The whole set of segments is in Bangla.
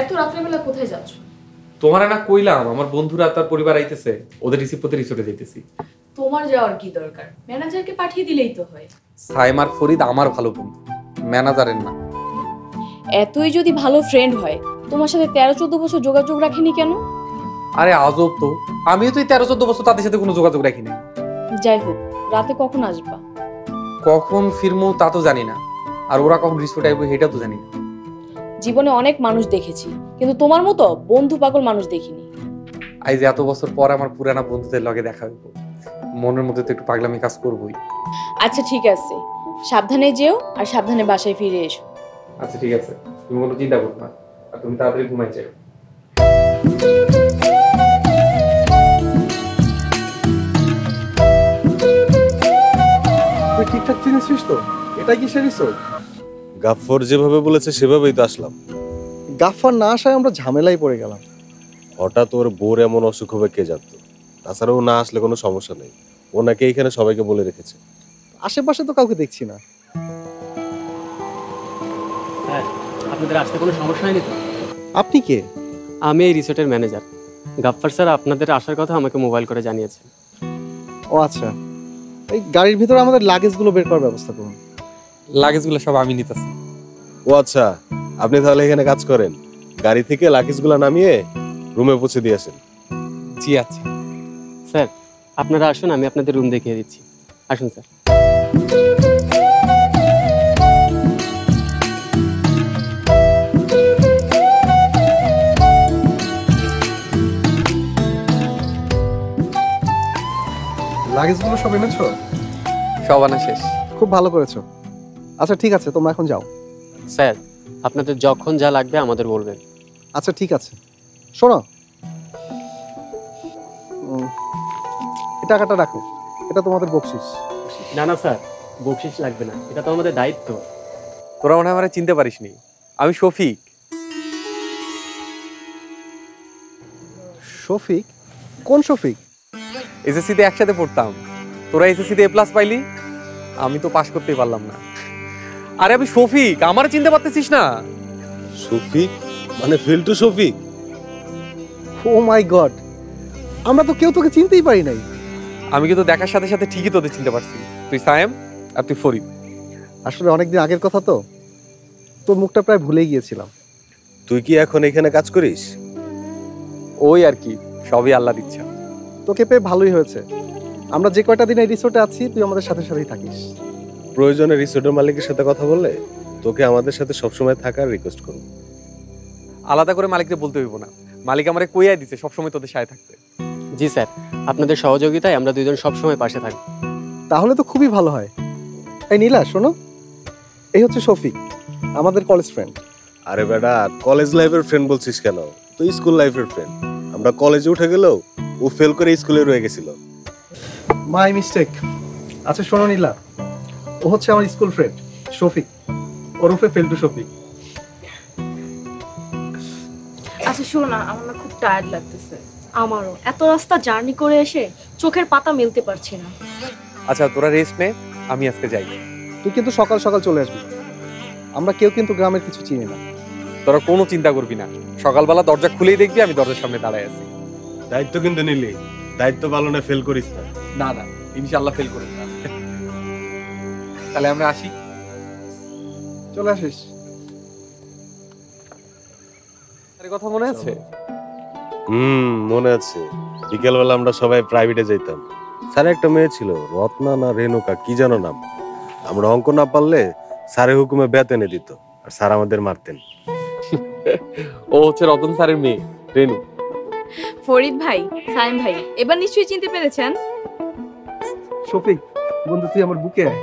এত রাত্রেবেলা কোথায় যাচ্ছ? তোমারে না কইলাম আমার বন্ধুরা তার পরিবার আইতেছে, ওদের রিসিভ করতে রিসোর্টে যাইতেছি। তোমার যাওয়ার কি দরকার? ম্যানেজারকে পাঠিয়ে দিলেই তো হয়। সাইম আর ফরিদ আমার ভালো বন্ধু, ম্যানেজারের না। এতই যদি ভালো ফ্রেন্ড হয় তোমার সাথে 13-14 বছর যোগাযোগ রাখেনি কেন? আরে আজব তো, আমিও তো 13-14 বছর তাদের সাথে কোনো যোগাযোগ রাখি না। যাই হোক, রাতে কখন আসবা? কখন ফিরমু তা তো জানি না, আর ওরা কখন রিসোর্টে আইবো সেটা তো জানি না। জীবনে অনেক মানুষ দেখেছি, কিন্তু তোমার মতো বন্ধু পাগল মানুষ দেখিনি। আজ এত বছর পর আমার পুরানা বন্ধুদের লগে দেখা হইব, মনের মধ্যে তো একটু পাগলামি কাজ করবই। আচ্ছা ঠিক আছে, সাবধানে যেও আর সাবধানে বাসায় ফিরে এসো। আচ্ছা ঠিক আছে, তুমি কোনো চিন্তা করো না, আর তুমি তাড়াতাড়ি ঘুমাই যাও। তুই ঠিকঠাক চিনিস তো এটা কিসের রিসোর্ট? গাফফর যেভাবে বলেছে সেভাবেই তো আসলাম। গাফফার না আসায় আমরা ঝামেলায় পড়ে গেলাম। হঠাৎ ওর বোর এমন অসুখ হবে কে জানতো। তাছাড়া ও না আসলে কোনো সমস্যা নেই, ও নাকি এখানে সবাইকে বলে রেখেছে। আশেপাশে তো কাউকে দেখছি না। হ্যাঁ, আপনাদের আসতে কোনো সমস্যা হয়নি তো? আপনি কে? আমি এই রিসোর্টের ম্যানেজার। গাফফার স্যার আপনাদের আসার কথা আমাকে মোবাইল করে জানিয়েছে। ও আচ্ছা, এই গাড়ির ভিতরে আমাদের লাগেজগুলো বের করার ব্যবস্থা করুন। লাগেজগুলো সব আমি নিতেছি। ও আচ্ছা, আপনি তাহলে এখানে কাজ করেন, গাড়ি থেকে লাগেজগুলো নামিয়ে রুমে পৌঁছে দিয়ে আসেন। জি আচ্ছা স্যার, আপনারা আসুন, আমি আপনাদের রুম দেখিয়ে দিচ্ছি। আসুন স্যার। লাগেজগুলো সব এনেছো? সব আনা শেষ। খুব ভালো করেছো। আচ্ছা ঠিক আছে, তোমরা এখন যাও। স্যার, আপনাদের যখন যা লাগবে আমাদের বলবেন। আচ্ছা ঠিক আছে, শোনো, এই টাকাটা রাখো, এটা তোমাদের বকশিস। না না স্যার, বকশিশ লাগবে না, এটা তো আমাদের দায়িত্ব। তোরা মনে হয় আমার চিনতে পারিসনি, আমি শফিক। শফিক? কোন শফিক? এসএসসিতে একসাথে পড়তাম, তোরা এসএসসিতে এ প্লাস পাইলি, আমি তো পাশ করতেই পারলাম না। আরে আমি শফিক, আমার চিনতে পারতেছিস না? শফিক মানে ফিল্টু শফিক? ও মাই গড, আমরা তো কেউ তোকে চিনতেই পারি নাই। আমি কিন্তু দেখার সাথে সাথে ঠিকই তোদের চিনতে পারছি, তুই সায়েম আর তুই ফরিদ। আসলে অনেকদিন আগের কথা তো, তোর মুখটা প্রায় ভুলে গিয়েছিলাম। তুই কি এখন এখানে কাজ করিস? ওই আর কি, সবই আল্লাহর ইচ্ছা। তোকে পেয়ে ভালোই হয়েছে। আমরা যে কয়টা দিন এই রিসোর্টে আছি তুই আমাদের সাথে সাথেই থাকিস। প্রয়োজনে রিসোর্টের মালিকের সাথে কথা বললে তোকে আমাদের সাথে সবসময় থাকার রিকোয়েস্ট করব। আলাদা করে মালিককে বলতে হইব না, মালিক আমারে কইয়াই দিছে সবসময় তোদের সাথে থাকতে। জি স্যার, আপনাদের সহযোগিতায় আমরা দুইজন সবসময় পাশে থাকব। তাহলে তো খুবই ভালো হয়। এই নীলা শোনো, এই হচ্ছে শফিক, আমাদের কলেজ ফ্রেন্ড। আরে বেটা, কলেজ লাইফের ফ্রেন্ড বলছিস কেন? তুই স্কুল লাইফের ফ্রেন্ড। আমরা কলেজে উঠে গেলেও ও ফেল করে স্কুলে রয়ে গেছিল। My mistake. আচ্ছা শোনো নীলা, ও হচ্ছে আমার স্কুল ফ্রেন্ড শফিক, ওরফে ফেলটু শফিক। আচ্ছা শোনো না, আমার না খুব টায়ার্ড লাগতেছে। আমারও এত রাস্তা জার্নি করে এসে চোখের পাতা মেলতে পারছি না। আচ্ছা তোরা রেস্ট নে, আমি আজকে যাই। তুই কিন্তু সকাল সকাল চলে আসবি, আমরা কেউ কিন্তু গ্রামের কিছু চিনি না। তোরা কোনো চিন্তা করবি না, সকালবেলা দরজা খুলেই দেখবি আমি দরজার সামনে দাঁড়ায় আছি। দায়িত্ব কিন্তু নিলি, দায়িত্ব পালনে ফেল করিস না। না না, ইনশাআল্লাহ ফেল করব না। তাহলে আমরা আসি। চলে আসিস। আরে কথা মনে আছে? মনে আছে। বিকেলবেলা আমরা সবাই প্রাইভেটে যাইতাম। স্যার একটা মেয়ে ছিল, রত্না না রেণুকা কি যেন নাম। আমরা অঙ্ক না পারলে স্যারের হুকুমে বেত এনে দিত, আর স্যার আমাদের মারতেন। ও হচ্ছে রতন স্যারের মেয়ে রেণু। ফরিদ ভাই, সাইম ভাই, এবার নিশ্চয়ই চিনতে পেরেছেন। শফিক বন্ধু, তুই আমার বুকে আয়।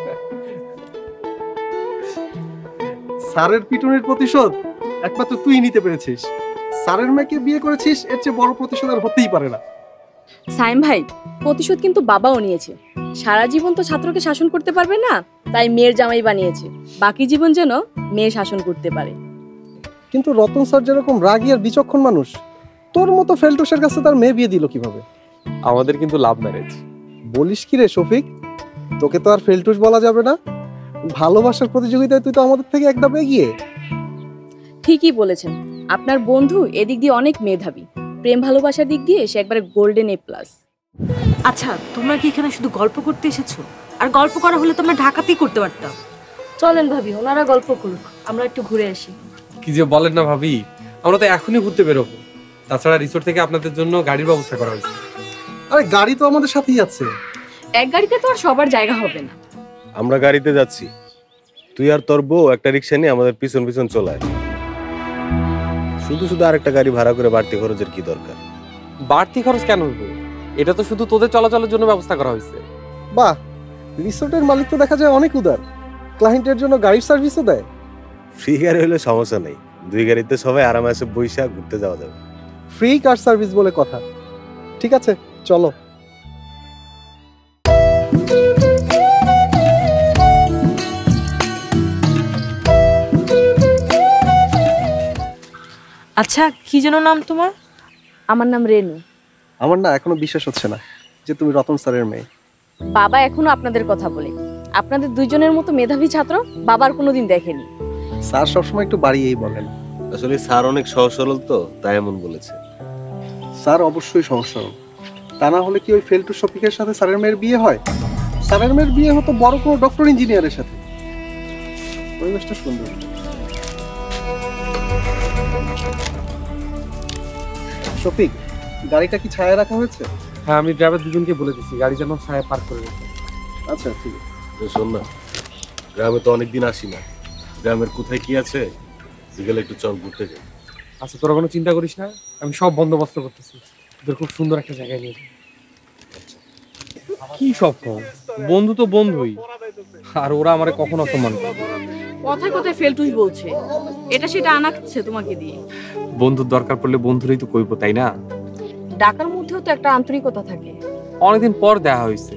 স্যারের পিটুনির প্রতিশোধ একমাত্র তুই নিতে পেরেছিস। স্যারের মেয়েকে বিয়ে করেছিস, এর চেয়ে বড় প্রতিশোধ আর হতেই পারে না। সাইম ভাই, প্রতিশোধ কিন্তু বাবাও নিয়েছে। সারা জীবন তো ছাত্রকে শাসন করতে পারবে না, তাই মেয়ের জামাই বানিয়েছে, বাকি জীবন যেন মেয়ে শাসন করতে পারে। কিন্তু রতন স্যার যেরকম রাগী আর বিচক্ষণ মানুষ, তোর মতো ফেলটুসের কাছে তার মেয়ে বিয়ে দিল কিভাবে? আমাদের কিন্তু লাভ ম্যারেজ। বলিস কি রে শফিক, তোকে তো আর ফেলটুস বলা যাবে না। ভালোবাসার প্রতিযোগিতায় তুই তো আমাদের থেকে এক ধাপ এগিয়ে। ঠিকই বলেছেন, আপনার বন্ধু এদিক দিয়ে অনেক মেধাবী, প্রেম ভালোবাসার দিক দিয়ে সে একবারে গোল্ডেন A+। আচ্ছা, তোমরা কি এখানে শুধু গল্প করতে এসেছো? আর গল্প করা হলে তোমরা ঢাকাতেই করতে পারতাম। চলেন ভাবি, ওনারা গল্প করুক, আমরা একটু ঘুরে আসি। কি যে বলেন না ভাবি, আমরা তো এখনই ঘুরতে বেরোবো। তাছাড়া রিসোর্ট থেকে আপনাদের জন্য গাড়ির ব্যবস্থা করা হয়েছে। আরে গাড়ি তো আমাদের সাথেই আছে। এক গাড়িতে তো আর সবার জায়গা হবে না। আমরা গাড়িতে যাচ্ছি, তুই আর তোর বউ একটা রিক্সা নিয়ে আমাদের পিছন পিছন চলায়। শুধু শুধু আরেকটা গাড়ি ভাড়া করে বাড়তি খরচের কি দরকার? বাড়তি খরচ কেন হইব? এটা তো শুধু তোদের চলাচলের জন্য ব্যবস্থা করা হয়েছে। বাহ, রিসোর্টের মালিক তো দেখা যায় অনেক উদার, ক্লায়েন্টের জন্য গাড়ির সার্ভিসও দেয়। ফ্রি গাড়ি হলে সমস্যা নেই, 2 গাড়িতে সবাই আরামে এসে বৈশা ঘুরতে যাওয়া যাবে। ফ্রি কার সার্ভিস বলে কথা। ঠিক আছে, চলো। আচ্ছা, কি যেন নাম তোমার? আমার নাম রেনু। আমার না এখনো বিশ্বাস হচ্ছে না যে তুমি রতন স্যারের মেয়ে। বাবা এখনো আপনাদের কথা বলে। আপনাদের দুইজনের মতো মেধাবী ছাত্র বাবার কোনোদিন দেখেনি। স্যার সবসময় একটু বাড়িয়েই বলেন। আসলে স্যার অনেক সহজ সরল তো, তাই এমন বলেছে। স্যার অবশ্যই সহজ সরল, তা না হলে কি ওই ফেলটু শফিকের সাথে স্যারের মেয়ের বিয়ে হয়? স্যারের মেয়ের বিয়ে হতো বড় কোনো ডক্টর ইঞ্জিনিয়ারের সাথে। পরিবেশটা সুন্দর। শফিক, গাড়িটা কি ছায়া রাখা হয়েছে? হ্যাঁ, আমি ড্রাইভার দুজনকে বলে দিচ্ছি গাড়ি যেন ছায়া পার্ক করে রেখে। আচ্ছা ঠিক আছে। তো শোন না, গ্রামে তো অনেকদিন আসি না, গ্রামের কোথায় কি আছে বিকেলে একটু চল ঘুরতে যাই। আচ্ছা, তোরা কোনো চিন্তা করিস না, আমি সব বন্দোবস্ত করতেছি। তোদের খুব সুন্দর একটা জায়গায় নিয়ে যাবো। কি সব বন্ধু তো বন্ধুই, আর ওরা আমারে কখনো অসম্মান করে না। কথায় কথায় ফেলটুস বলছে, এটা সেটা আনাচ্ছে তোমাকে দিয়ে। বন্ধুর দরকার পড়লে বন্ধুরই তো কইবো, তাই না? ডাকার মধ্যেও তো একটা আন্তরিকতা থাকে। অনেকদিন পর দেখা হয়েছে,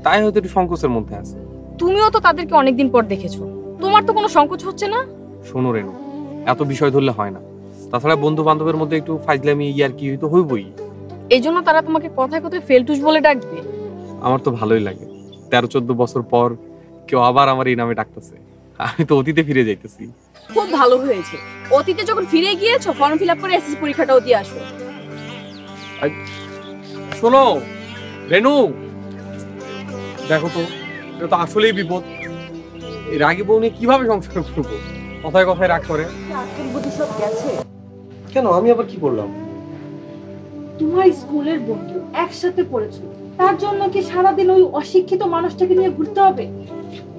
তাই হয়তো একটু সংকোচের মধ্যে আছে। তুমিও তো তাদেরকে অনেকদিন পর দেখেছো, তোমার তো কোনো সংকোচ হচ্ছে না? শোনো রেনু, এত বিষয় ধরলে হয় না। তাছাড়া বন্ধু বান্ধবের মধ্যে একটু ফাইজলামি ইয়ার কি তো হইবই। এই জন্য তারা তোমাকে কথায় কথায় ফেলটুস বলে ডাকবে। আমার তো ভালোই লাগে, 13-14 বছর পর কেউ আবার আমার এই নামে ডাকতেছে। আমি তো অতীতে ফিরে যাইতেছি। খুব ভালো হয়েছে, অতীতে যখন ফিরে গিয়েছো ফর্ম ফিল আপ করে এসএসসি পরীক্ষাটাও দিয়ে আসো। শোনো রেনু, দেখো তো, এটা তো আসলেই বিপদ। এই রাগী বউ নিয়ে কিভাবে সংসার করবো? কথায় কথায় রাগ করে। কেন, আমি আবার কি বললাম? তোমার স্কুলের বন্ধু, একসাথে পড়েছো, তার জন্য কি সারাদিন ওই অশিক্ষিত মানুষটাকে নিয়ে ঘুরতে হবে?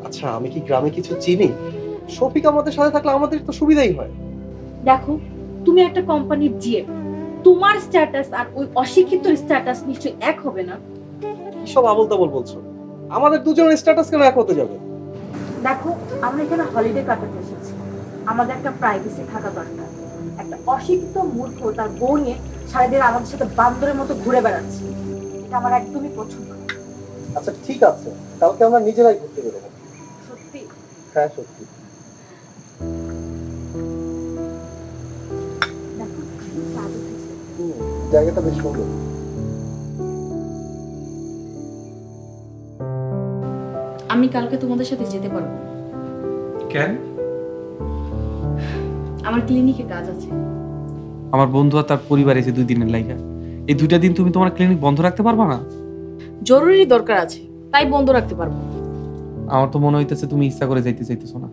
আচ্ছা, আমি কি গ্রামে কিছু চিনি? শফিক আমাদের সাথে থাকলে আমাদের তো সুবিধাই হয়। দেখো, তুমি একটা কোম্পানির জিএম, তোমার স্ট্যাটাস আর ওই অশিক্ষিত স্ট্যাটাস নিশ্চয়ই এক হবে না। সব আবল তাবল বলছো, আমাদের দুজনের স্ট্যাটাস কেন এক হতে যাবে? দেখো, আমরা এখানে হলিডে কাটাতে এসেছি, আমাদের একটা প্রাইভেসি থাকা দরকার। একটা অশিক্ষিত মূর্খ তার বউ নিয়ে সারাদিন আমাদের সাথে বান্দরের মতো ঘুরে বেড়াচ্ছে, এটা আমার একদমই পছন্দ না। আচ্ছা ঠিক আছে, কালকে আমরা নিজেরাই ঘুরতে বেরোবো। সত্যি? হ্যাঁ সত্যি। দেখো, চাঁদ উঠেছে। জায়গাটা বেশ সুন্দর। আমি কালকে তোমাদের সাথে যেতে পারবো না। কেন? আমার ক্লিনিকে কাজ আছে। আমার বন্ধু আর তার পরিবার এসে 2 দিনের লাইগা, এই 2টা দিন তুমি তোমার ক্লিনিক বন্ধ রাখতে পারবা না? জরুরি দরকার আছে, তাই বন্ধ রাখতে পারবো না। আমার তো মনে হইতেছে তুমি ইচ্ছা করে যাইতে চাইতেছো না।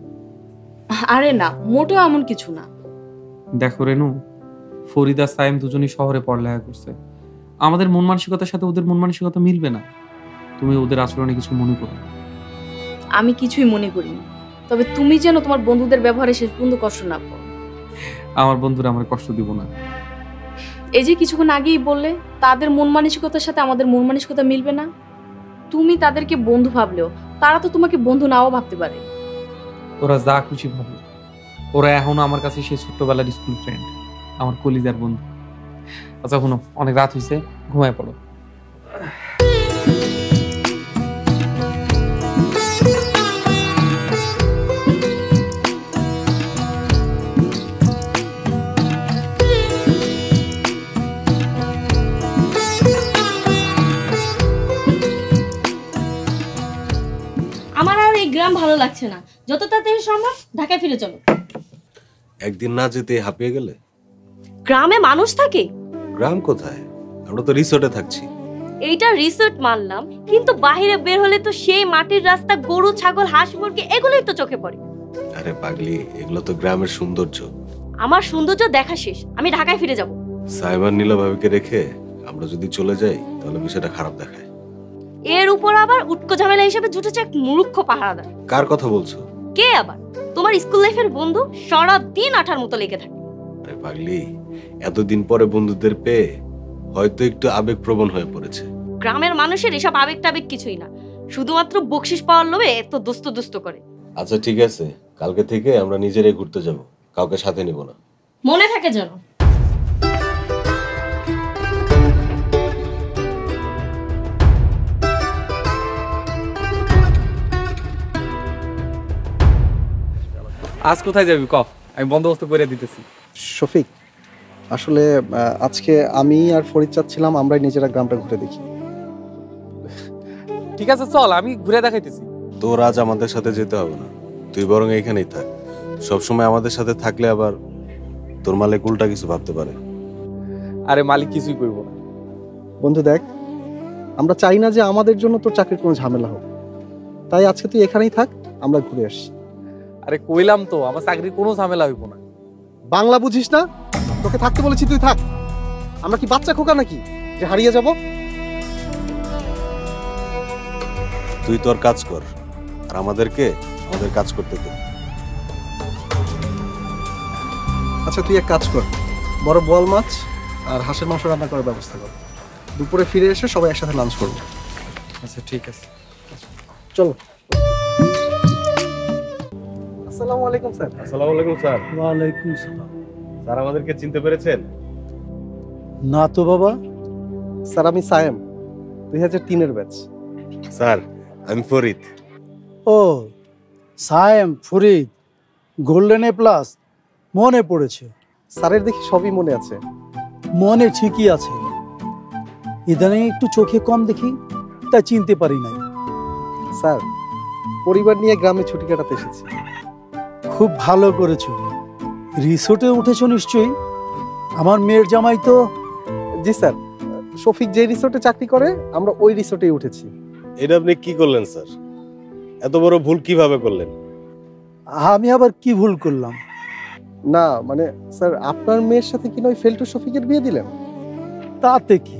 আরে না, মোটেও এমন কিছু না। দেখো রেনু, ফরিদা সাইম দুজনই শহরে পড়ালেখা করছে, আমাদের মন মানসিকতার সাথে ওদের মন মানসিকতা মিলবে না। তুমি ওদের আচরণে কিছু মনে করো। আমি কিছুই মনে করিনি, তবে তুমি যেন তোমার বন্ধুদের ব্যবহারে শেষ পর্যন্ত কষ্ট না পাও। আমার বন্ধুরা আমার কষ্ট দিব না। এই যে কিছুক্ষণ আগেই বললে তাদের মন মানসিকতার সাথে আমাদের মন মানসিকতা মিলবে না, তুমি তাদেরকে বন্ধু ভাবলেও তারা তো তোমাকে বন্ধু নাও ভাবতে পারে। ওরা যা খুশি ভাবে, ওরা এখনো আমার কাছে সেই ছোট্টবেলার স্কুল ফ্রেন্ড, আমার কলিজার বন্ধু। আচ্ছা শোনো, অনেক রাত হয়েছে, ঘুমায় পড়ো। আমার আর এই গ্রাম ভালো লাগছে না, যত তাড়াতাড়ি সম্ভব ঢাকায় ফিরে চলো। একদিন না যেতে হাঁপিয়ে গেলে? গ্রামে মানুষ থাকে? গ্রাম কোথায়, আমরা তো রিসোর্টে থাকছি। এইটা রিসোর্ট মানলাম, কিন্তু বাইরে বের হলে তো সেই মাটির রাস্তা, গরু ছাগল হাঁস মুরগি এগুলোই তো চোখে পড়ে। আরে পাগলি, এগুলো তো গ্রামের সৌন্দর্য। আমার সৌন্দর্য দেখা শেষ, আমি ঢাকায় ফিরে যাব। সাইবার নীলা ভাবিকে রেখে আমরা যদি চলে যাই তাহলে বিষয়টা খারাপ দেখায়। এর উপর আবার উটকো ঝামেলা হিসেবে জুটেছে এক মূর্খ পাহারাদার। কার কথা বলছো? কে আবার? তোমার স্কুল লাইফের বন্ধু, সারা দিন আঠার মতো লেগে থাকে। আরে পাগলি, এতদিন পরে বন্ধুদের পেয়ে হয়তো একটু আবেগপ্রবণ হয়ে পড়েছে। গ্রামের মানুষের এসব আবেগ টাবেগ কিছুই না, শুধুমাত্র বকশিস পাওয়ার লোভে এত দুষ্ট দুষ্ট করে। আচ্ছা ঠিক আছে, কালকে থেকে আমরা নিজেরাই ঘুরতে যাব, কাউকে সাথে নিব না। মনে থাকে যেন। আজ কোথায় যাবি ক, আমি বন্দোবস্ত করে দিতেছি। শফিক, আসলে আজকে আমি আর ফরিদ চাচ্ছিলাম আমরাই নিজেরা গ্রামটা ঘুরে দেখি। ঠিক আছে চল, আমি ঘুরে দেখাইতেছি। তোর আজ আমাদের সাথে যেতে হবে না, তুই বরং এইখানেই থাক। সবসময় আমাদের সাথে থাকলে আবার তোর মালিক উল্টা কিছু ভাবতে পারে। আরে মালিক কিছুই করব না। বন্ধু দেখ, আমরা চাই না যে আমাদের জন্য তোর চাকরির কোনো ঝামেলা হোক, তাই আজকে তুই এখানেই থাক, আমরা ঘুরে আসি। আরে কইলাম তো আমার চাকরির কোনো ঝামেলা হইব না। বাংলা বুঝিস না? তোকে থাকতে বলেছি, তুই থাক। আমরা কি বাচ্চা খোকা নাকি যে হারিয়ে যাব? তুই তোর কাজ কর আর আমাদেরকে আমাদের কাজ করতে দে। আচ্ছা তুই এক কাজ কর, বড় বোয়াল মাছ আর হাঁসের মাংস রান্না করার ব্যবস্থা কর। দুপুরে ফিরে এসে সবাই একসাথে লাঞ্চ করবো। আচ্ছা ঠিক আছে, চলো। আসসালামু আলাইকুম স্যার। আসসালামু আলাইকুম স্যার। ওয়ালাইকুম সালাম। স্যার আমাদেরকে চিনতে পেরেছেন? না তো বাবা। স্যার আমি সায়েম, 2003-এর ব্যাচ। স্যার আমি ফরিদ। ও Sayem, Farid, golden A plus, মনে পড়েছে। স্যারের দেখি সবই মনে আছে। মনে ঠিকই আছে, ইদানিং একটু চোখে কম দেখি, তাই চিনতে পারি নাই। স্যার পরিবার নিয়ে গ্রামে ছুটি কাটাতে এসেছি। খুব ভালো করেছো। রিসোর্টে উঠেছো নিশ্চয়ই? আমার মেয়ের জামাই তো। জি স্যার, শফিক যে রিসোর্টে চাকরি করে আমরা ওই রিসোর্টেই উঠেছি। এটা আপনি কি করলেন স্যার? এত বড় ভুল কিভাবে করলেন? আমি আবার কি ভুল করলাম? না মানে স্যার, আপনার মেয়ের সাথে কি নয় ফেলটু শফিকের বিয়ে দিলেন? তাতে কি,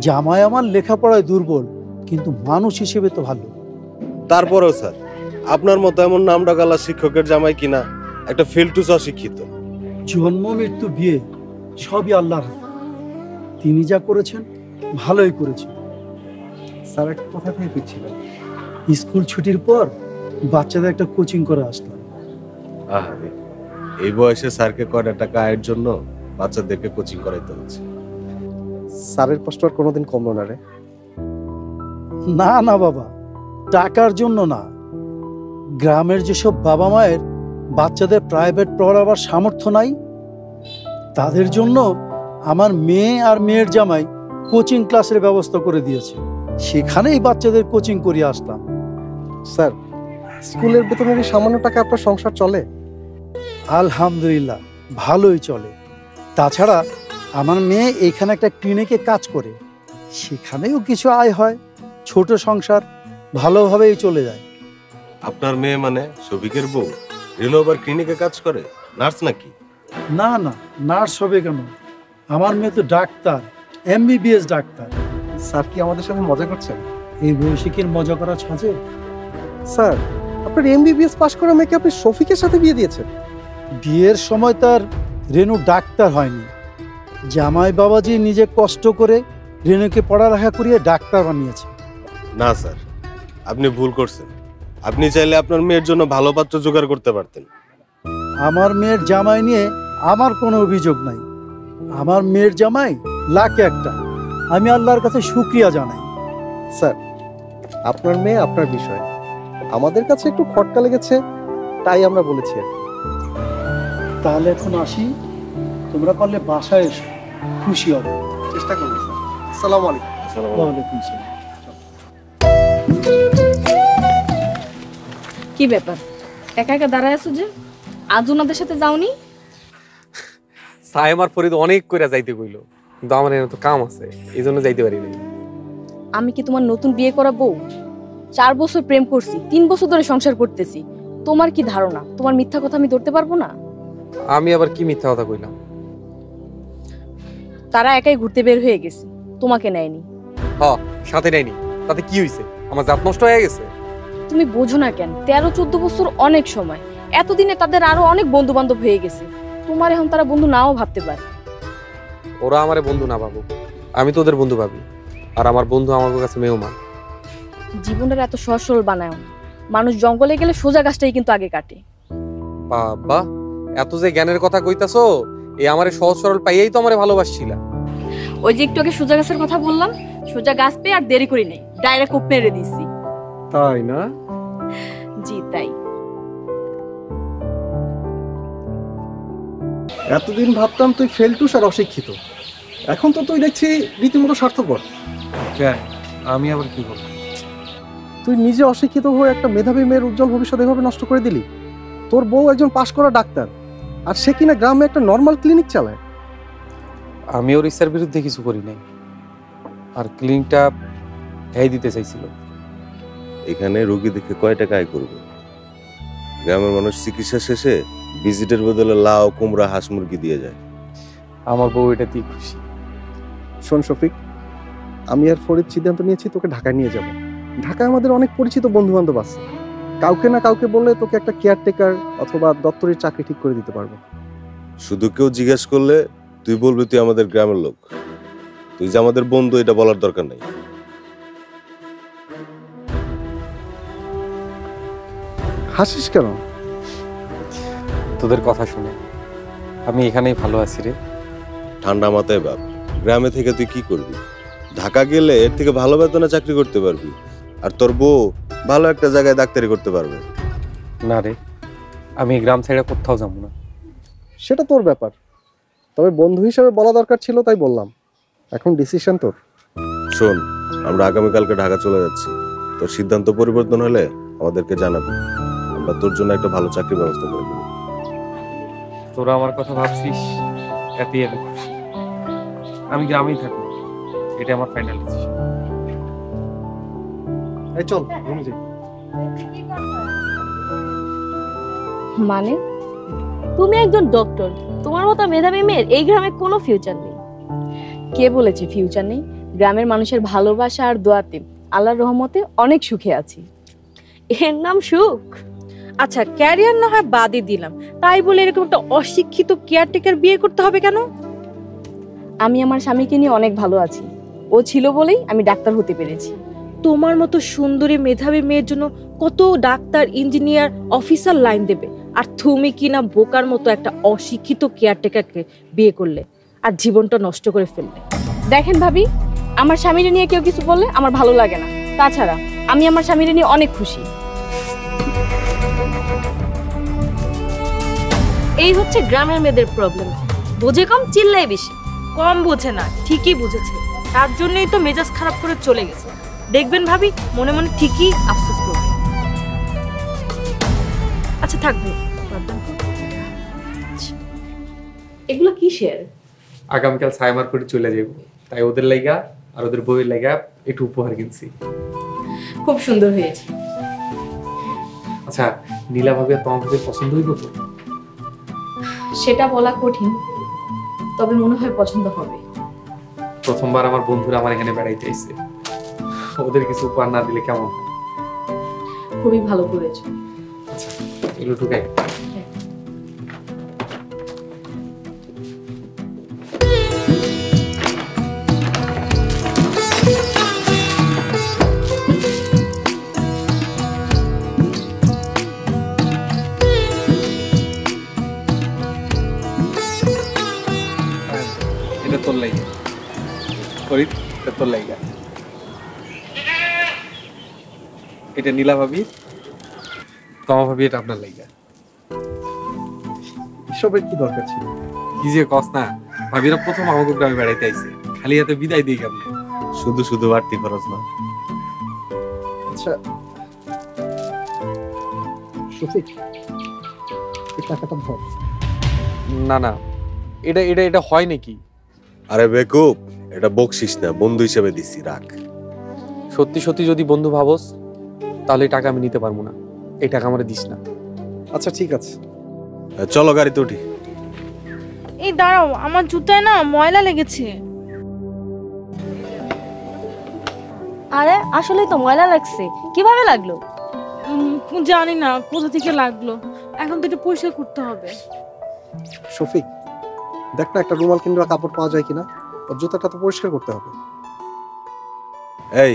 জামাই আমার লেখাপড়ায় দুর্বল, কিন্তু মানুষ হিসেবে তো ভালো। তারপরেও স্যার, আপনার মতো এমন নামডাকালা শিক্ষকের জামাই কিনা একটা ফেলটুস অশিক্ষিত। জন্ম মৃত্যু বিয়ে সবই আল্লাহর হাতে। তিনি যা করেছেন ভালোই করেছেন। স্যার একটা কথা থেকে ফিরছিলেন। স্কুল ছুটির পর বাচ্চাদের একটা কোচিং করে আসলাম। আহারে, এই বয়সে স্যারকে কয়টা টাকা আয়ের জন্য বাচ্চাদেরকে কোচিং করাইতে হচ্ছে। স্যারের কষ্ট আর কোনোদিন কমলো না রে। না না বাবা, টাকার জন্য না। গ্রামের যেসব বাবা মায়ের বাচ্চাদের প্রাইভেট পড়াবার সামর্থ্য নাই, তাদের জন্য আমার মেয়ে আর মেয়ের জামাই কোচিং ক্লাসের ব্যবস্থা করে দিয়েছে। সেখানেই বাচ্চাদের কোচিং করিয়ে আসলাম। স্যার স্কুলের বেতনের এই সামান্য টাকা আপনার সংসার চলে? আলহামদুলিল্লাহ ভালোই চলে। তাছাড়া আমার মেয়ে এইখানে একটা ক্লিনিকে কাজ করে, সেখানেও কিছু আয় হয়। ছোট সংসার ভালোভাবেই চলে যায়। আপনার মেয়ে মানে শফিকের বউ রেনু আবার ক্লিনিকে কাজ করে, নার্স নাকি? না না, নার্স হবে কেন? আমার মেয়ে তো ডাক্তার, MBBS ডাক্তার। স্যার কি আমাদের সাথে মজা করছেন? এই বয়সে কি মজা করা ছাজে? স্যার আপনার MBBS পাশ করা মেয়েকে আপনি শফিকের সাথে বিয়ে দিয়েছেন? বিয়ের সময় তার রেনু ডাক্তার হয়নি। জামাই বাবাজি নিজে কষ্ট করে রেনুকে পড়ালেখা করিয়ে ডাক্তার বানিয়েছে। না স্যার, আপনি ভুল করছেন। আপনি চাইলে আপনার মেয়ের জন্য ভালো পাত্র জোগাড় করতে পারতেন। আমার মেয়ের জামাই নিয়ে আমার কোনো অভিযোগ নাই। আমার মেয়ের জামাই লাখে একটা। আমি আল্লাহর কাছে শুকরিয়া জানাই। স্যার আপনার মেয়ে আপনার বিষয়, আমাদের কাছে একটু খটকা লেগেছে, তাই আমরা বলেছি আর কি। তাহলে এখন আসি, তোমরা পারলে বাসায় এসো, খুশি হবে। চেষ্টা করবো স্যার। আসসালামু আলাইকুম। ওয়ালাইকুম সালাম। কি ব্যাপার, একা একা দাঁড়ায় আছো যে? আজ ওনাদের সাথে যাওনি? সায়েম আর ফরিদ অনেক করে যাইতে কইলো, কিন্তু আমার এখানে তো কাম আছে, এই জন্য যাইতে পারি নাই। আমি কি তোমার নতুন বিয়ে করা বউ? 4 বছর প্রেম করছি, 3 বছর ধরে সংসার করতেছি। তোমার কি ধারণা তোমার মিথ্যা কথা আমি ধরতে পারবো না? আমি আবার কি মিথ্যা কথা কইলাম? তারা একাই ঘুরতে বের হয়ে গেছে, তোমাকে নেয়নি। হ্যাঁ, সাথে নেয়নি, তাতে কি হইছে? আমার জাত নষ্ট হয়ে গেছে? তুমি বোঝো না কেন? 13-14 বছর অনেক সময়, এতদিনে তাদের আরো অনেক বন্ধু বান্ধব হয়ে গেছে। তোমার এখন তারা বন্ধু নাও ভাবতে পারে। ওরা আমারে বন্ধু না ভাবুক, আমি তো ওদের বন্ধু ভাবি, আর আমার বন্ধু আমার কাছে মেহমান। জীবনটা এত সহজ সরল বানায় না। মানুষ জঙ্গলে গেলে সোজা গাছটাই কিন্তু আগে কাটে। বাবা, এত যে জ্ঞানের কথা কইতাছো, এই আমারে সহজ সরল পাইয়াই তো আমারে ভালোবাসছিলা। ওই যে একটু আগে সোজা গাছের কথা বললাম, সোজা গাছ পেয়ে আর দেরি করি নাই, ডাইরেক্ট কোপ মেরে দিছি। তাই না? জি তাই। এতদিন ভাবতাম তুই ফেলটুস আর অশিক্ষিত, এখন তো তুই দেখছি রীতিমতো স্বার্থপর। আমি আবার কি করব? তুই নিজে অশিক্ষিত হয়ে একটা মেধাবী মেয়ের উজ্জ্বল ভবিষ্যৎ এভাবে নষ্ট করে দিলি। তোর বউ একজন পাশ করা ডাক্তার, আর সে কিনা গ্রামে একটা নর্মাল ক্লিনিক চালায়। আমি ওর ইচ্ছার বিরুদ্ধে কিছু করি নাই, আর ক্লিনিকটা এই দিতে চাইছিল। এখানে রোগী দেখে কয় টাকা আয় করবে? গ্রামের মানুষ চিকিৎসা শেষে ভিজিটের বদলে লাউ, কুমড়া, হাঁস মুরগি দিয়ে যায়। আমার বউ এটাতেই খুশি। শোন শফিক, আমি আর ফরিদ সিদ্ধান্ত নিয়েছি তোকে ঢাকায় নিয়ে যাব। ঢাকায় আমাদের অনেক পরিচিত বন্ধু বান্ধব আছে, কাউকে না কাউকে বললে তোকে একটা কেয়ারটেকার অথবা দপ্তরের চাকরি ঠিক করে দিতে পারবো। শুধু কেউ জিজ্ঞেস করলে তুই বলবি তুই আমাদের গ্রামের লোক। তুই যে আমাদের বন্ধু এটা বলার দরকার নাই। হাসিস কেন? তোদের কথা শুনে আমি এখানেই ভালো আছি রে। ঠান্ডা মাথায় বাপ, গ্রামে থেকে তুই কি করবি? ঢাকা গেলে এর থেকে ভালো বেতনে চাকরি করতে পারবি, আর তোর বউ ভালো একটা জায়গায় ডাক্তারি করতে পারবে। না রে, আমি গ্রাম ছেড়ে কোথাও যাবো না। সেটা তোর ব্যাপার, তবে বন্ধু হিসেবে বলা দরকার ছিল তাই বললাম। এখন ডিসিশন তোর। শোন, আমরা আগামীকালকে ঢাকা চলে যাচ্ছি। তোর সিদ্ধান্ত পরিবর্তন হলে আমাদেরকে জানাবি, আমরা তোর জন্য একটা ভালো চাকরির ব্যবস্থা করে দেব। তোরা আমার কথা ভাবছিস, এতেই আমি খুশি। আমি গ্রামেই থাকবো, এটা আমার ফাইনাল ডিসিশন। এই চল রুমে যাই। মানে তুমি একজন ডক্টর, তোমার মতো মেধাবী মেয়ের এই গ্রামে কোনো ফিউচার নেই। কে বলেছে ফিউচার নেই? গ্রামের মানুষের ভালোবাসা আর দোয়াতে আল্লাহর রহমতে অনেক সুখে আছি। এর নাম সুখ? আচ্ছা, ক্যারিয়ার না হয় বাদই দিলাম, তাই বলে এরকম একটা অশিক্ষিত কেয়ারটেকার বিয়ে করতে হবে কেন? আমি আমার স্বামীকে নিয়ে অনেক ভালো আছি, ও ছিল বলেই আমি ডাক্তার হতে পেরেছি। তোমার মতো সুন্দরী মেধাবী মেয়ের জন্য কত ডাক্তার, ইঞ্জিনিয়ার, অফিসার লাইন দেবে, আর তুমি কিনা বোকার মতো একটা অশিক্ষিত কেয়ারটেকারকে বিয়ে করলে আর জীবনটা নষ্ট করে ফেললে। দেখেন ভাবি, আমার স্বামীরে নিয়ে কেউ কিছু বললে আমার ভালো লাগে না। তাছাড়া আমি আমার স্বামীরে নিয়ে অনেক খুশি। এই হচ্ছে গ্রামের মেয়েদের প্রবলেম, বোঝে কম, চিল্লাই বেশি। কম বোঝে না, ঠিকই বুঝেছে, তার জন্যই তো মেজাজ খারাপ করে চলে গেছে। দেখবেন ভাবি মনে মনে ঠিকই আফসোস করবে। আচ্ছা থাকবে, এগুলো কিসের? আগামীকাল সাইমার করে চলে যাবো, তাই ওদের লাইগা আর ওদের বউয়ের লাইগা একটু উপহার কিনছি। খুব সুন্দর হয়েছে। আচ্ছা, নীলা ভাবি আর তোমার ভাবির পছন্দ হইব তো? সেটা বলা কঠিন, তবে মনে হয় পছন্দ হবে। প্রথমবার আমার বন্ধুরা আমার এখানে বেড়াইতে আইছে, ওদের কিছু উপহার না দিলে কেমন? খুবই ভালো করেছো। আচ্ছা, এগুলো ঢুকাই। এটা তোর লাইগা ফরিদ, এটা তোর লাইগা। এটা নীলা ভাবি, তোমার ভাবি, এটা আপনার লাইগা। এসবের কি দরকার ছিল? কি যে কস না, ভাবিরা প্রথম আমাকে গ্রামে বেড়াইতে আইছে, খালি হাতে বিদায় দিই কেমন? শুধু শুধু বাড়তি খরচ না। আচ্ছা শফিক, এই টাকাটা ধর। না না, এটা এটা এটা হয় নাকি? আরে বেকুব, এটা বকশিস না, বন্ধু হিসেবে দিছি, রাখ। সত্যি সত্যি যদি বন্ধু ভাবস তাহলে এই টাকা আমি নিতে পারবো না, এই টাকা আমার দিস না। আচ্ছা ঠিক আছে, চলো গাড়িতে উঠি। এই দাঁড়াও, আমার জুতায় না ময়লা লেগেছে। আরে আসলেই তো ময়লা লাগছে, কিভাবে লাগলো? জানি না কোথা থেকে লাগলো, এখন তো এটা পরিষ্কার করতে হবে। শফিক দেখ না একটা রুমাল কিংবা কাপড় পাওয়া যায় কিনা, ওর জুতাটা তো পরিষ্কার করতে হবে। এই,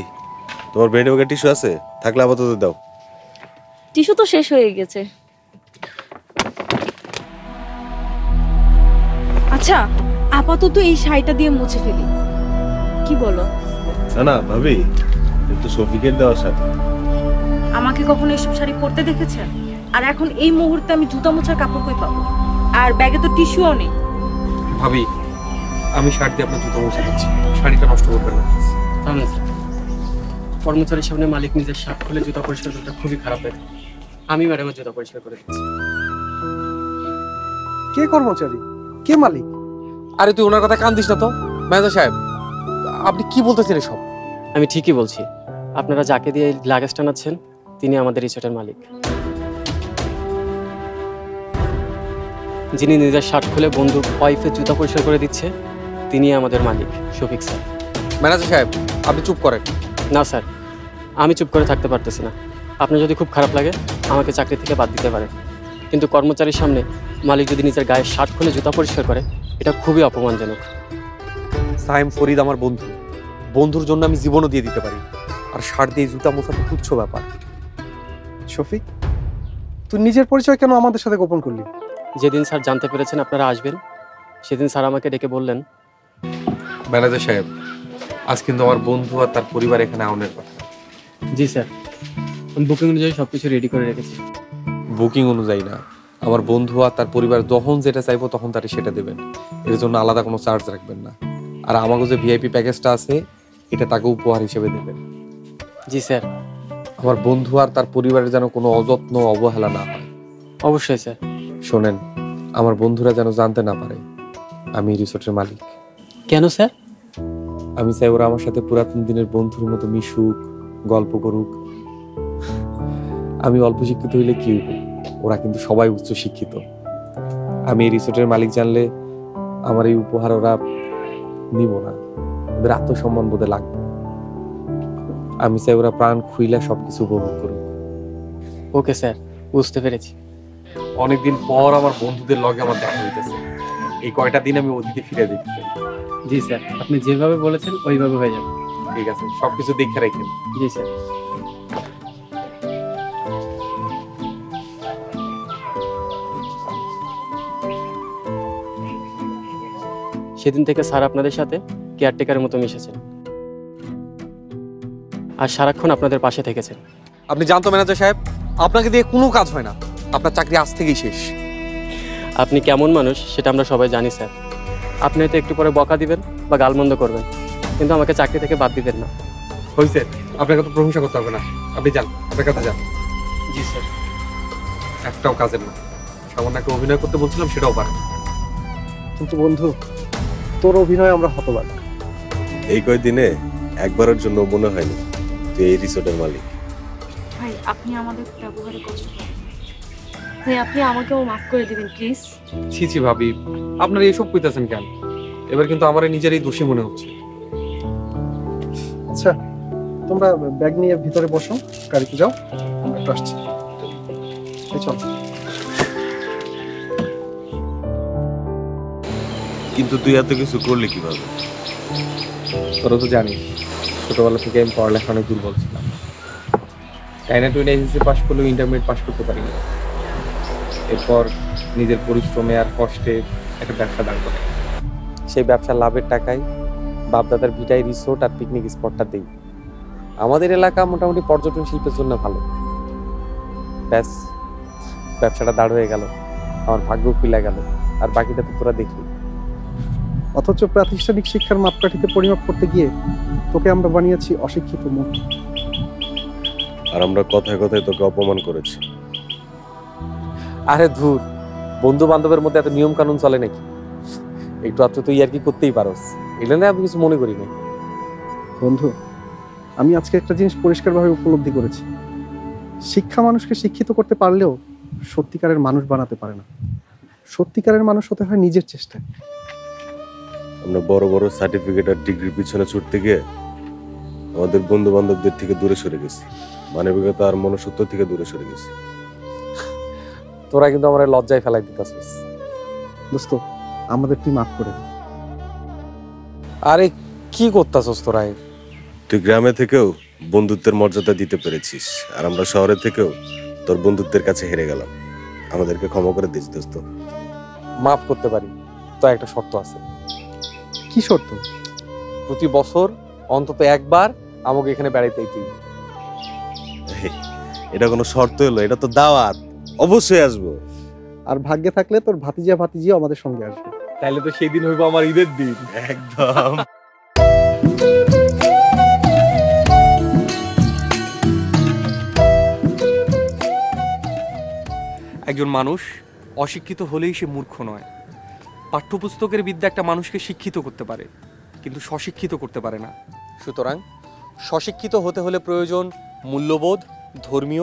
তোমার বেডে ওকে টিস্যু আছে? থাকলে আপাতত দাও। টিস্যু তো শেষ হয়ে গেছে। আচ্ছা আপাতত এই শাড়িটা দিয়ে মুছে ফেলি, কি বলো? না না ভাবি, কিন্তু শফিকের দেওয়ার সাথে। আমাকে কখনো এসব শাড়ি পরতে দেখেছেন? আর এখন এই মুহূর্তে আমি জুতা মোছার কাপড় কই পাবো? আর ব্যাগে তো টিস্যুও নেই। ভাবি, আমি শাড়ি দিয়ে আপনার জুতো মুছে দিচ্ছি, শাড়িটা নষ্ট করবেন না। তাহলে স্যার, কর্মচারীর সামনে মালিক নিজের শার্ট খুলে জুতা পরিষ্কার করতে খুবই খারাপ লাগে। আমি ম্যাডামের জুতা পরিষ্কার করে দিচ্ছি। কে কর্মচারী, কে মালিক? আরে তুই ওনার কথা কান দিস না তো। ম্যানেজার সাহেব, আপনি কি বলতেছেন এসব? আমি ঠিকই বলছি, আপনারা যাকে দিয়ে এই লাগেজ টানাচ্ছেন তিনি আমাদের রিসোর্টের মালিক। যিনি নিজের শার্ট খুলে বন্ধুর ওয়াইফের জুতা পরিষ্কার করে দিচ্ছে তিনি আমাদের মালিক, শফিক স্যার। ম্যানেজার সাহেব, আপনি চুপ করেন। না স্যার, আমি চুপ করে থাকতে পারতেছি না। আপনার যদি খুব খারাপ লাগে আমাকে চাকরি থেকে বাদ দিতে পারে, কিন্তু কর্মচারীর সামনে মালিক যদি নিজের গায়ের শার্ট খুলে জুতা পরিষ্কার করে, এটা খুবই অপমানজনক। সাইম ফরিদ আমার বন্ধু, বন্ধুর জন্য আমি জীবনও দিয়ে দিতে পারি, আর শার্ট দিয়ে জুতা মোছা তো তুচ্ছ ব্যাপার। শফিক তুই নিজের পরিচয় কেন আমাদের সাথে গোপন করলি? যেদিন স্যার জানতে পেরেছেন আপনারা আসবেন, সেদিন স্যার আমাকে ডেকে বললেন। ম্যানেজার সাহেব, আজ কিন্তু আমার বন্ধু আর তার পরিবার এখানে আউনের কথা। জি স্যার, আমি বুকিং অনুযায়ী সব কিছু রেডি করে রেখেছি। বুকিং অনুযায়ী না, আমার বন্ধু আর তার পরিবার যখন যেটা চাইবো তখন তারা সেটা দেবেন, এর জন্য আলাদা কোনো চার্জ রাখবেন না। আর আমাকে যে ভিআইপি প্যাকেজটা আছে এটা তাকে উপহার হিসেবে দেবেন। জি স্যার। আমার বন্ধু আর তার পরিবারের যেন কোনো অযত্ন অবহেলা না হয়। অবশ্যই স্যার। শোনেন, আমার বন্ধুরা যেন জানতে না পারে আমি রিসোর্টের মালিক। কেন স্যার? আমি চাই ওরা আমার সাথে পুরাতন দিনের বন্ধুর মতো মিশুক, গল্প করুক। আমি অল্প শিক্ষিত হইলে কি হইব, ওরা কিন্তু সবাই উচ্চ শিক্ষিত। আমি এই রিসোর্টের মালিক জানলে আমার এই উপহার ওরা নিব না, ওদের আত্মসম্মান বোধে লাগবে। আমি চাই ওরা প্রাণ খুইলা সবকিছু উপভোগ করুক। ওকে স্যার, বুঝতে পেরেছি। অনেকদিন পর আমার বন্ধুদের লগে আমার দেখা হইতেছে, এই কয়টা দিন আমি অতীতে ফিরে দিতে চাই। জি স্যার, আপনি যেভাবে বলেছেন ওইভাবে হয়ে যাবে। ঠিক আছে, সবকিছু দেখে রাখেন। জি স্যার। সেদিন থেকে স্যার আপনাদের সাথে কেয়ারটেকারের মতো মিশেছেন আর সারাক্ষণ আপনাদের পাশে থেকেছেন। আপনি জানতো ম্যানেজার সাহেব, আপনাকে দিয়ে কোনো কাজ হয় না, আপনার চাকরি আজ থেকেই শেষ। আপনি কেমন মানুষ সেটা আমরা সবাই জানি স্যার। আপনি হয়তো একটু পরে বকা দিবেন বা গালমন্দ করবেন, কিন্তু আমাকে চাকরি থেকে বাদ দিবেন না। হয়েছে, আপনাকে তো প্রশংসা করতে হবে না, আপনি যান, আপনার কথা যান। জি স্যার। একটাও কাজের না, সামান্য একটা অভিনয় করতে বলছিলাম সেটাও পারেন। কিন্তু বন্ধু, তোর অভিনয় আমরা হতবাক। এই কয়দিনে একবারের জন্য মনে হয়নি তুই এই রিসোর্টের মালিক। ভাই, আপনি আমাদের ব্যবহারে কষ্ট করেন ভাই, আপনি আমাকেও মাফ করে দিবেন প্লিজ। ছি ছি ভাবি, আপনারা এসব কইতাছেন কেন? এবার কিন্তু আমার নিজেরই দোষী মনে হচ্ছে। আচ্ছা তোমরা ব্যাগ নিয়ে ভিতরে বসো, গাড়িতে যাও, আমরা একটু আসছি। চল। কিন্তু তুই এত কিছু করলি কিভাবে? তোরা তো জানিস ছোটবেলা থেকে আমি পড়ালেখা অনেক দুর্বল ছিলাম। চাইনা টু এসএসসি পাস করলেও ইন্টারমিডিয়েট পাস করতে পারিনি। এরপর নিজের পরিশ্রমে আর কষ্টে একটা ব্যবসা দাঁড় করে, সেই ব্যবসার লাভের টাকায় বাপদাদার ভিটায় রিসোর্ট আর পিকনিক স্পটটা দেই। আমাদের এলাকা মোটামুটি পর্যটন শিল্পের জন্য ভালো। ব্যাস, ব্যবসাটা দাঁড় হয়ে গেল, আমার ভাগ্য খুলে গেল, আর বাকিটা তো তোরা দেখলি। অথচ প্রাতিষ্ঠানিক শিক্ষার মাপকাঠিতে পরিমাপ করতে গিয়ে তোকে আমরা বানিয়েছি অশিক্ষিত মূর্খ। আর আমরা কথায় কথায় তোকে অপমান করেছি। আরে ধুর, বন্ধু বান্ধবের মধ্যে এত নিয়ম কানুন চলে নাকি? একটু আত্ম তো ইয়ার কি করতেই পারোস, এগুলো না আমি কিছু মনে করি না। বন্ধু, আমি আজকে একটা জিনিস পরিষ্কারভাবে উপলব্ধি করেছি, শিক্ষা মানুষকে শিক্ষিত করতে পারলেও সত্যিকারের মানুষ বানাতে পারে না। সত্যিকারের মানুষ হতে হয় নিজের চেষ্টায়। আমরা বড় বড় সার্টিফিকেট আর ডিগ্রির পিছনে ছুটতে গিয়ে আমাদের বন্ধু বান্ধবদের থেকে দূরে সরে গেছি, মানবিকতা আর মনুষ্যত্ব থেকে দূরে সরে গেছি। তোরা কিন্তু আমার লজ্জায় ফেলাই দিতেছিস। দোস্ত, আমাদের তুই মাফ করে দে। আরে কি করতাছস তোরা? তুই গ্রামে থেকেও বন্ধুত্বের মর্যাদা দিতে পেরেছিস, আর আমরা শহরে থেকেও তোর বন্ধুত্বের কাছে হেরে গেলাম। আমাদেরকে ক্ষমা করে দিস দোস্ত। মাফ করতে পারি, তো একটা শর্ত আছে। কি শর্ত? প্রতি বছর অন্তত একবার আমাকে এখানে বেড়াইতেই তুই। এটা কোনো শর্ত হলো? এটা তো দাওয়াত, অবশ্যই আসবো। আর ভাগ্যে থাকলে তোর ভাতিজিও আমাদের সঙ্গে আসবে। তাইলে তো সেই দিন হইব আমার ঈদের দিন। একদম। একজন মানুষ অশিক্ষিত হলেই সে মূর্খ নয়। পাঠ্যপুস্তকের বিদ্যা একটা মানুষকে শিক্ষিত করতে পারে, কিন্তু স্বশিক্ষিত করতে পারে না। সুতরাং স্বশিক্ষিত হতে হলে প্রয়োজন মূল্যবোধ, ধর্মীয়